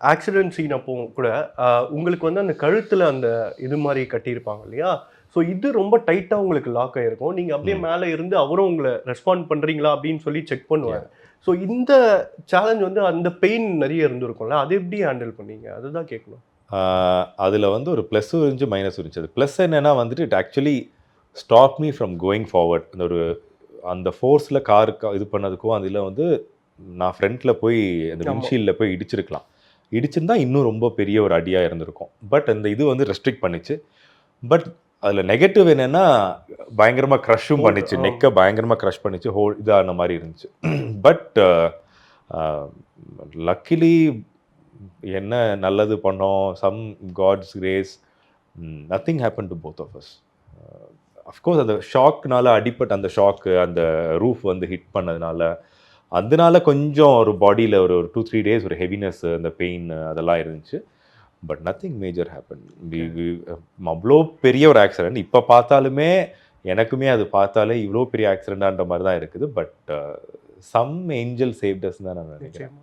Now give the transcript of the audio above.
Accident scene அப்போ கூட உங்களுக்கு வந்து அந்த கழுத்துல அந்த இது மாரி கட்டியிருப்பாங்க இல்லையா? ஸோ இது ரொம்ப டைட்டா உங்களுக்கு லாக் ஆயிருக்கும். நீங்க அப்படியே ம். மேல இருந்து அவரும் உங்கள ரெஸ்பாண்ட் பண்றீங்களா அப்படின்னு சொல்லி செக் பண்ணுவாரு. யாஹ்! ஸோ இந்த சேலஞ்ச் வந்து அந்த பெயின் நெறைய இருந்திருக்கும்ல. அத எப்படி ஹேண்டில் பண்ணீங்க? அதுதான் கேட்கணும். ஆ அதில வந்து ஒரு ப்ளஸ்ஸும் இருந்துச்சு, மைனஸும் இருந்துச்சு. அது ப்ளஸ் என்னன்னா வந்துட்டு, it actually stop me from going forward. அந்த ஃபோர்ஸ்ல காருக்கு இது பண்ணதுக்கும், அதில வந்து நான் ஃப்ரண்ட்ல போய் அந்த ஆமா. விண்ட்ஷீல்ட்ல போய் இடிச்சிருக்கலாம். இடிச்சிருந்தா இன்னும் ரொம்ப பெரிய ஒரு அடியா இருந்திருக்கும். பட் அந்த இது வந்து ரெஸ்ட்ரிக்ட் பண்ணுச்சு. பட் அதில நெகட்டிவ் என்னன்னா, பயங்கரமா கிரஷ்ஷும் ஹோல்ட் பண்ணுச்சு. நெக்க பயங்கரமா கிரஷ் பண்ணுச்சு. இதான மாரி இருந்துச்சு. பட் அ லக்கிலி என்ன நல்லது பண்ணோம். Some God's grace nothing happen to both of us. Of course அந்த ஷாக்னால அடிப்பட்ட அந்த ஷாக்கு, அந்த ரூஃப் வந்து ஹிட் பண்ணதுனால, அதனால கொஞ்சம் ஒரு பாடியில ஒரு 2, 3 டேஸ் ஒரு ஹெவினஸ், அந்த பெயின் அதெல்லாம் இருந்துச்சு. But nothing major happen. We okay. We அவ்ளோ பெரிய ஒரு ஆக்சிடென்ட். இப்ப பார்த்தாலுமே, எனக்குமே அது பார்த்தாலே இவ்ளோ பெரிய ஆக்சிடென்ட்டான்ற மாரி தான் இருக்குது. பட் சம் ஏஞ்சல் சேவ்ட் அஸ்ன்னு தான் நான் நெனைக்கிறேன். நிச்சயமா.